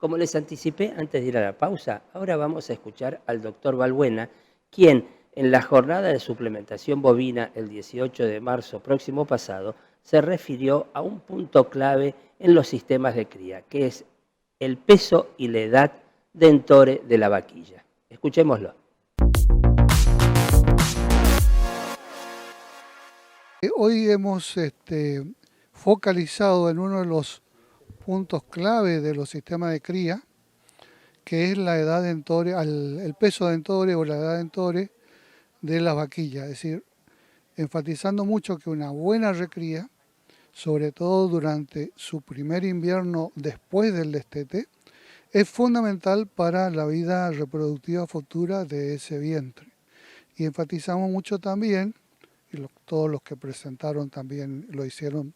Como les anticipé antes de ir a la pausa, ahora vamos a escuchar al doctor Balbuena, quien en la jornada de suplementación bovina el 18 de marzo próximo pasado se refirió a un punto clave en los sistemas de cría, que es el peso y la edad de entore de la vaquilla. Escuchémoslo. Hoy hemos focalizado en uno de los puntos clave de los sistemas de cría, que es la edad de entore, el peso de entore o la edad de entore de la vaquilla. Es decir, enfatizando mucho que una buena recría, sobre todo durante su primer invierno después del destete, es fundamental para la vida reproductiva futura de ese vientre. Y enfatizamos mucho también, y todos los que presentaron también lo hicieron,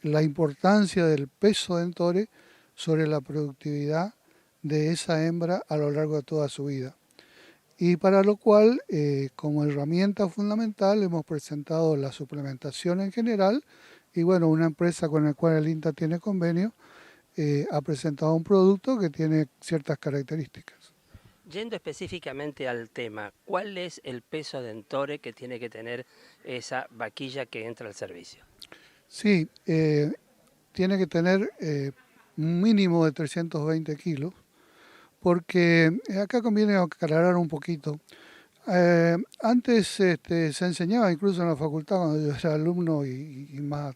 la importancia del peso de entore sobre la productividad de esa hembra a lo largo de toda su vida. Y para lo cual, como herramienta fundamental, hemos presentado la suplementación en general y bueno, una empresa con la cual el INTA tiene convenio ha presentado un producto que tiene ciertas características. Yendo específicamente al tema, ¿cuál es el peso de entore que tiene que tener esa vaquilla que entra al servicio? Sí, tiene que tener un mínimo de 320 kilos, porque acá conviene aclarar un poquito. Antes se enseñaba incluso en la facultad cuando yo era alumno y más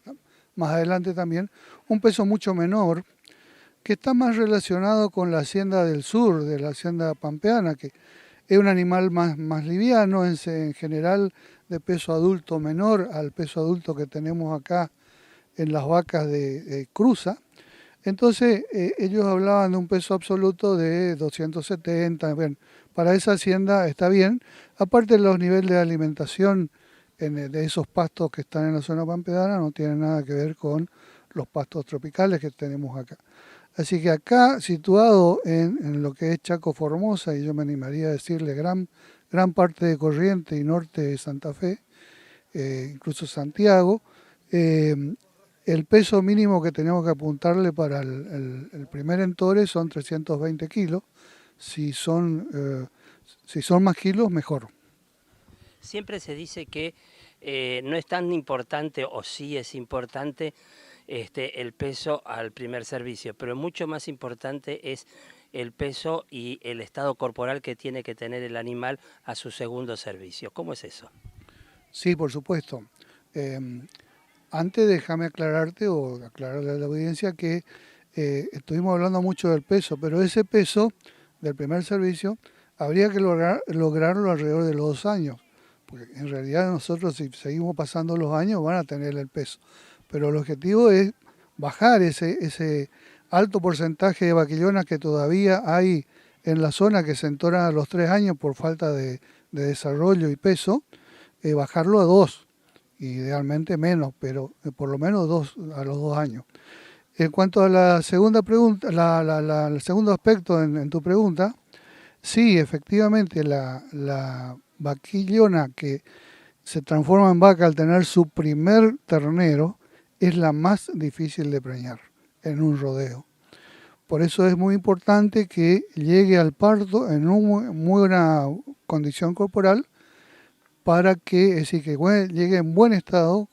adelante también, un peso mucho menor que está más relacionado con la hacienda del sur, de la hacienda pampeana, que es un animal más liviano, en general de peso adulto menor al peso adulto que tenemos acá en las vacas de cruza. Entonces ellos hablaban de un peso absoluto de 270, bueno, para esa hacienda está bien, aparte los niveles de alimentación de esos pastos que están en la zona pampeana no tienen nada que ver con los pastos tropicales que tenemos acá. Así que acá, situado en lo que es Chaco Formosa, y yo me animaría a decirle gran parte de Corrientes y norte de Santa Fe, incluso Santiago, el peso mínimo que tenemos que apuntarle para el primer entore son 320 kilos. Si son más kilos, mejor. Siempre se dice que no es tan importante, o sí es importante, el peso al primer servicio, pero mucho más importante es el peso y el estado corporal que tiene que tener el animal a su segundo servicio. ¿Cómo es eso? Sí, por supuesto. Eh, Antes déjame aclararte o aclararle a la audiencia que estuvimos hablando mucho del peso, pero ese peso del primer servicio habría que lograrlo alrededor de los 2 años, porque en realidad nosotros si seguimos pasando los años van a tener el peso, pero el objetivo es bajar ese alto porcentaje de vaquillonas que todavía hay en la zona que se entoran a los 3 años por falta de desarrollo y peso, bajarlo a 2, idealmente menos, pero por lo menos a los 2 años. En cuanto a la segunda pregunta, el segundo aspecto en tu pregunta, sí, efectivamente la vaquillona que se transforma en vaca al tener su primer ternero es la más difícil de preñar en un rodeo. Por eso es muy importante que llegue al parto en una muy buena condición corporal para que, es decir, que llegue en buen estado,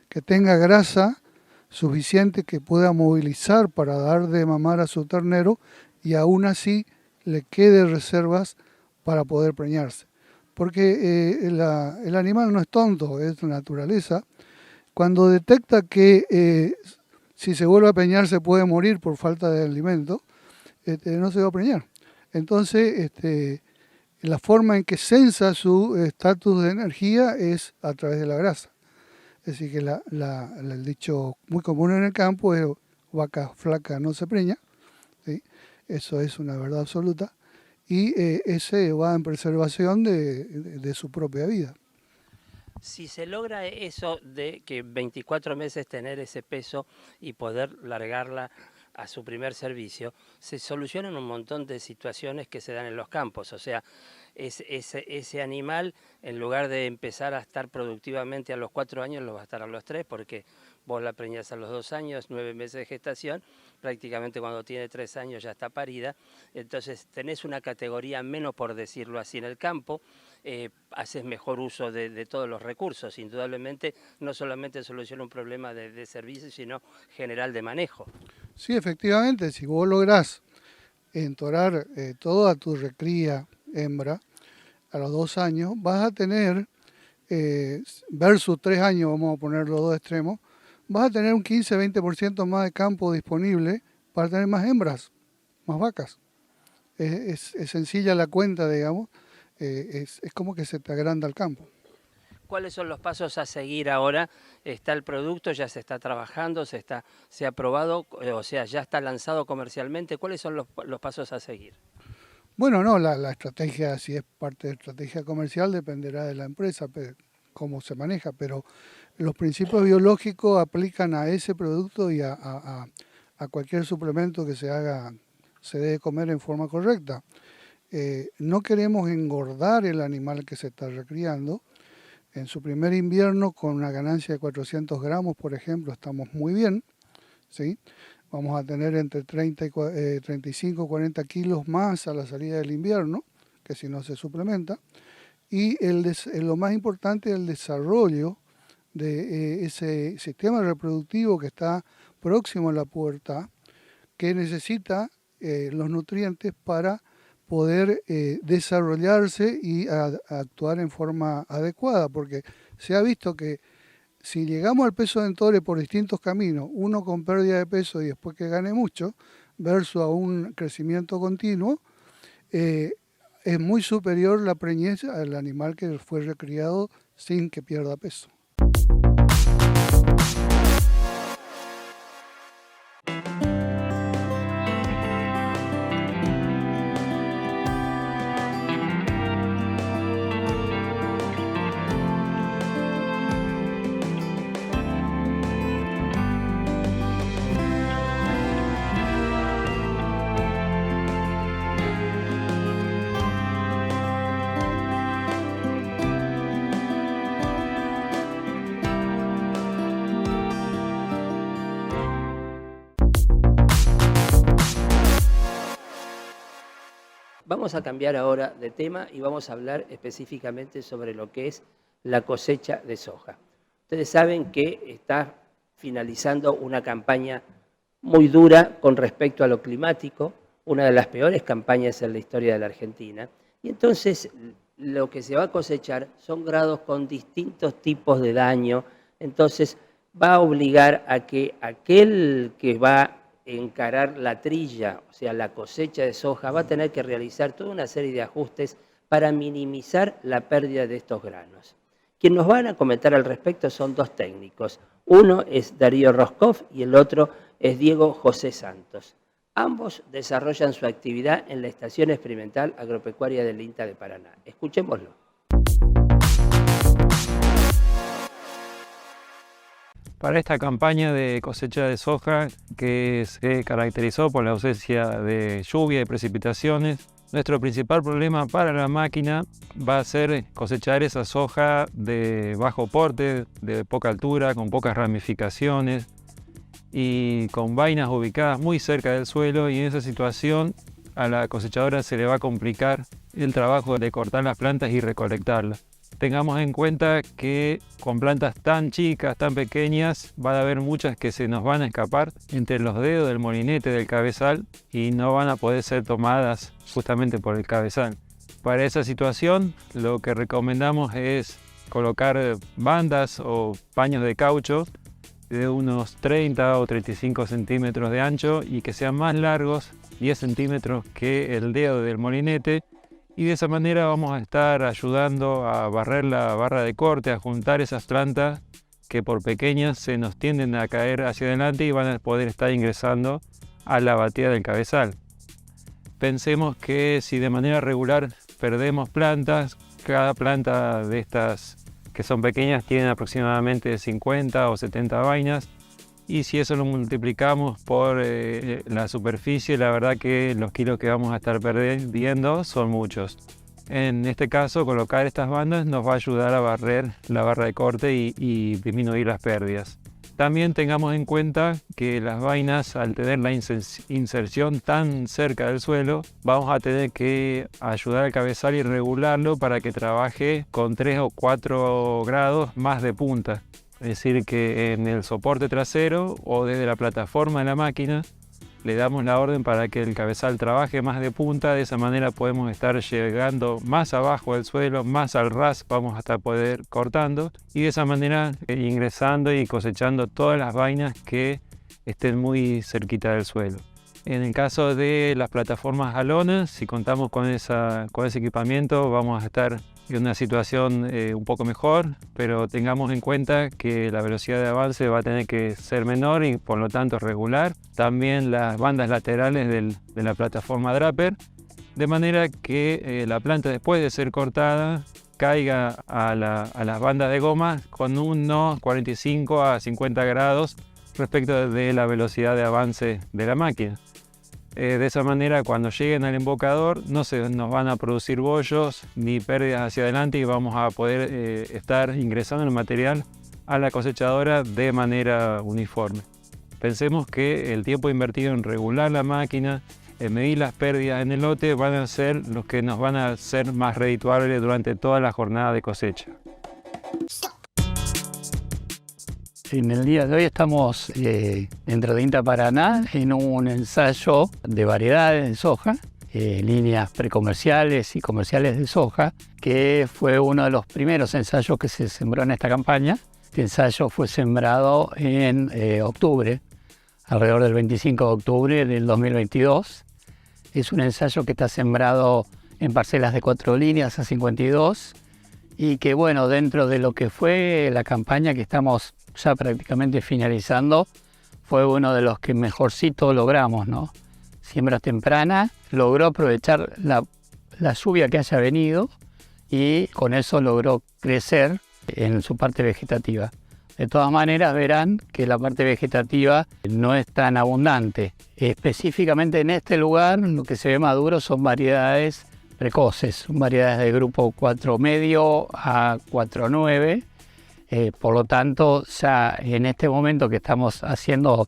que tenga grasa suficiente que pueda movilizar para dar de mamar a su ternero y aún así le quede reservas para poder preñarse. Porque el animal no es tonto, es naturaleza. Cuando detecta que si se vuelve a preñar se puede morir por falta de alimento, no se va a preñar. Entonces, la forma en que sensa su estatus de energía es a través de la grasa. Es decir, que el dicho muy común en el campo es vaca flaca no se preña, ¿sí? Eso es una verdad absoluta, y ese va en preservación de su propia vida. Si se logra eso de que 24 meses tener ese peso y poder largarla a su primer servicio, se solucionan un montón de situaciones que se dan en los campos. O sea, ese animal, en lugar de empezar a estar productivamente a los 4 años, lo va a estar a los 3 porque vos la preñás a los 2 años, 9 meses de gestación, prácticamente cuando tiene 3 años ya está parida, entonces tenés una categoría menos, por decirlo así, en el campo, haces mejor uso de todos los recursos, indudablemente no solamente soluciona un problema de servicio, sino general de manejo. Sí, efectivamente, si vos lográs entorar toda tu recría hembra a los 2 años, vas a tener, versus 3 años, vamos a poner los dos extremos, vas a tener un 15-20% más de campo disponible para tener más hembras, más vacas. Es sencilla la cuenta, digamos, es como que se te agranda el campo. ¿Cuáles son los pasos a seguir ahora? ¿Está el producto, ya se está trabajando, se ha probado, o sea, ya está lanzado comercialmente? ¿Cuáles son los pasos a seguir? Bueno, no, la estrategia, si es parte de estrategia comercial, dependerá de la empresa, cómo se maneja, pero los principios biológicos aplican a ese producto y a cualquier suplemento que se debe comer en forma correcta. No queremos engordar el animal que se está recriando. En su primer invierno, con una ganancia de 400 gramos, por ejemplo, estamos muy bien, ¿sí? Vamos a tener entre 35 y 40 kilos más a la salida del invierno, que si no se suplementa. Y lo más importante es el desarrollo de ese sistema reproductivo que está próximo a la pubertad, que necesita los nutrientes para poder desarrollarse y actuar en forma adecuada, porque se ha visto que si llegamos al peso de entore por distintos caminos, uno con pérdida de peso y después que gane mucho, versus a un crecimiento continuo, es muy superior la preñez al animal que fue recriado sin que pierda peso. Vamos a cambiar ahora de tema y vamos a hablar específicamente sobre lo que es la cosecha de soja. Ustedes saben que está finalizando una campaña muy dura con respecto a lo climático, una de las peores campañas en la historia de la Argentina, y entonces lo que se va a cosechar son grados con distintos tipos de daño, entonces va a obligar a que aquel que va encarar la trilla, o sea, la cosecha de soja, va a tener que realizar toda una serie de ajustes para minimizar la pérdida de estos granos. Quienes nos van a comentar al respecto son dos técnicos. Uno es Darío Roscoff y el otro es Diego José Santos. Ambos desarrollan su actividad en la Estación Experimental Agropecuaria del INTA de Paraná. Escuchémoslo. Para esta campaña de cosecha de soja, que se caracterizó por la ausencia de lluvia y precipitaciones, nuestro principal problema para la máquina va a ser cosechar esa soja de bajo porte, de poca altura, con pocas ramificaciones y con vainas ubicadas muy cerca del suelo, y en esa situación a la cosechadora se le va a complicar el trabajo de cortar las plantas y recolectarlas. Tengamos en cuenta que con plantas tan chicas, tan pequeñas, va a haber muchas que se nos van a escapar entre los dedos del molinete del cabezal y no van a poder ser tomadas justamente por el cabezal. Para esa situación, lo que recomendamos es colocar bandas o paños de caucho de unos 30 o 35 centímetros de ancho y que sean más largos, 10 centímetros, que el dedo del molinete. Y de esa manera vamos a estar ayudando a barrer la barra de corte, a juntar esas plantas que por pequeñas se nos tienden a caer hacia adelante y van a poder estar ingresando a la batida del cabezal. Pensemos que si de manera regular perdemos plantas, cada planta de estas que son pequeñas tienen aproximadamente 50 o 70 vainas, y si eso lo multiplicamos por la superficie, la verdad que los kilos que vamos a estar perdiendo son muchos. En este caso, colocar estas bandas nos va a ayudar a barrer la barra de corte y disminuir las pérdidas. También tengamos en cuenta que las vainas, al tener la inserción tan cerca del suelo, vamos a tener que ayudar al cabezal y regularlo para que trabaje con 3 o 4 grados más de punta. Es decir, que en el soporte trasero o desde la plataforma de la máquina le damos la orden para que el cabezal trabaje más de punta. De esa manera podemos estar llegando más abajo del suelo, más al ras vamos a poder cortando, y de esa manera ingresando y cosechando todas las vainas que estén muy cerquita del suelo. En el caso de las plataformas alonas, si contamos con ese equipamiento, vamos a estar en una situación un poco mejor, pero tengamos en cuenta que la velocidad de avance va a tener que ser menor y por lo tanto regular. También las bandas laterales de la plataforma Draper, de manera que la planta, después de ser cortada, caiga a las bandas de goma con unos 45 a 50 grados respecto de la velocidad de avance de la máquina. De esa manera, cuando lleguen al embocador, no se nos van a producir bollos ni pérdidas hacia adelante y vamos a poder estar ingresando el material a la cosechadora de manera uniforme. Pensemos que el tiempo invertido en regular la máquina, en medir las pérdidas en el lote, van a ser los que nos van a hacer más redituables durante toda la jornada de cosecha. En el día de hoy estamos dentro de INTA Paraná en un ensayo de variedades de soja, líneas precomerciales y comerciales de soja, que fue uno de los primeros ensayos que se sembró en esta campaña. Este ensayo fue sembrado en octubre, alrededor del 25 de octubre del 2022. Es un ensayo que está sembrado en parcelas de 4 líneas a 52 y que, bueno, dentro de lo que fue la campaña que estamos ya prácticamente finalizando, fue uno de los que mejorcito logramos, ¿no? Siembra temprana, logró aprovechar la lluvia que haya venido y con eso logró crecer en su parte vegetativa. De todas maneras verán que la parte vegetativa no es tan abundante. Específicamente en este lugar lo que se ve maduro son variedades precoces, son variedades de grupo 4 medio a 4-9. Por lo tanto, ya en este momento que estamos haciendo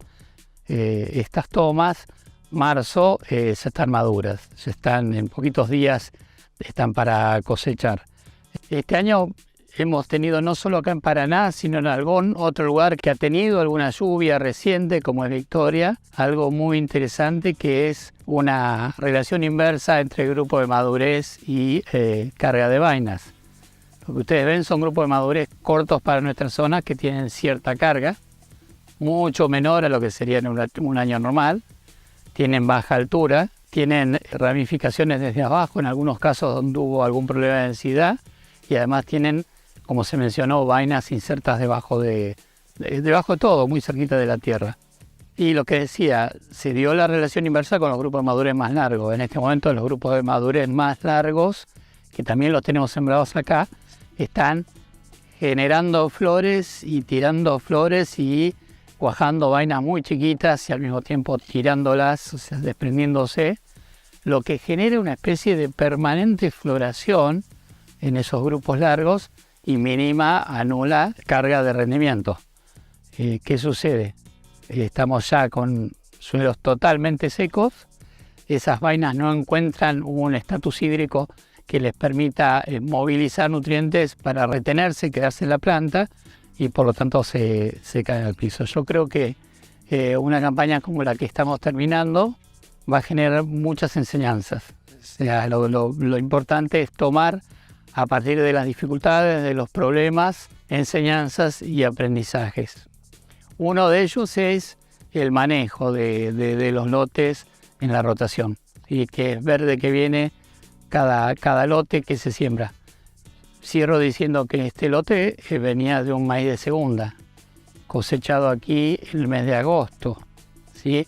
estas tomas, marzo, ya están maduras, ya están en poquitos días, están para cosechar. Este año hemos tenido no solo acá en Paraná, sino en algún otro lugar que ha tenido alguna lluvia reciente, como es Victoria, algo muy interesante que es una relación inversa entre grupo de madurez y carga de vainas. Lo que ustedes ven son grupos de madurez cortos para nuestra zona que tienen cierta carga, mucho menor a lo que sería en un año normal. Tienen baja altura, tienen ramificaciones desde abajo, en algunos casos donde hubo algún problema de densidad, y además tienen, como se mencionó, vainas insertas debajo de todo, muy cerquita de la tierra. Y lo que decía, se dio la relación inversa con los grupos de madurez más largos. En este momento los grupos de madurez más largos, que también los tenemos sembrados acá, están generando flores y tirando flores y cuajando vainas muy chiquitas y al mismo tiempo tirándolas, o sea, desprendiéndose, lo que genera una especie de permanente floración en esos grupos largos y mínima a nula carga de rendimiento. ¿Qué sucede? Estamos ya con suelos totalmente secos, esas vainas no encuentran un estatus hídrico que les permita movilizar nutrientes para retenerse y quedarse en la planta, y por lo tanto se cae al piso. Yo creo que una campaña como la que estamos terminando va a generar muchas enseñanzas. O sea, lo importante es tomar a partir de las dificultades, de los problemas, enseñanzas y aprendizajes. Uno de ellos es el manejo de los lotes en la rotación, y que es ver de qué viene cada lote que se siembra. Cierro diciendo que este lote venía de un maíz de segunda, cosechado aquí el mes de agosto, ¿sí?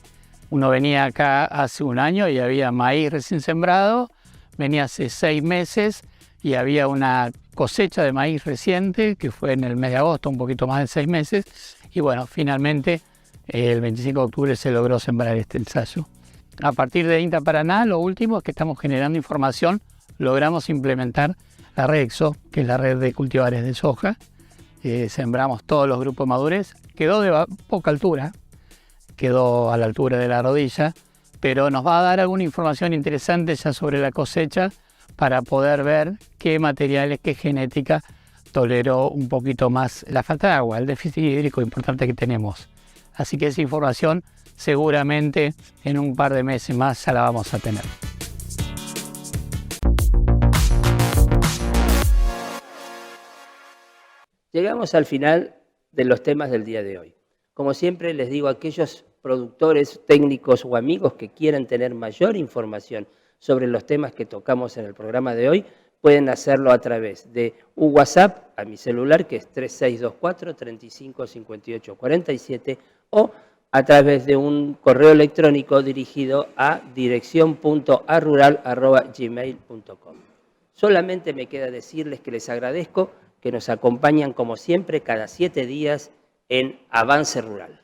Uno venía acá hace un año y había maíz recién sembrado, venía hace 6 meses y había una cosecha de maíz reciente que fue en el mes de agosto, un poquito más de 6 meses, y bueno, finalmente el 25 de octubre se logró sembrar este ensayo. A partir de INTA Paraná, lo último es que estamos generando información, logramos implementar la red EXO, que es la red de cultivares de soja. Sembramos todos los grupos de madurez, quedó de poca altura, quedó a la altura de la rodilla, pero nos va a dar alguna información interesante ya sobre la cosecha para poder ver qué materiales, qué genética toleró un poquito más la falta de agua, el déficit hídrico importante que tenemos. Así que esa información seguramente en un par de meses más ya la vamos a tener. Llegamos al final de los temas del día de hoy. Como siempre les digo a aquellos productores, técnicos o amigos que quieran tener mayor información sobre los temas que tocamos en el programa de hoy, pueden hacerlo a través de un WhatsApp a mi celular, que es 3624 35 58 47, o a través de un correo electrónico dirigido a dirección.arural@gmail.com. Solamente me queda decirles que les agradezco que nos acompañan como siempre cada 7 días en Avance Rural.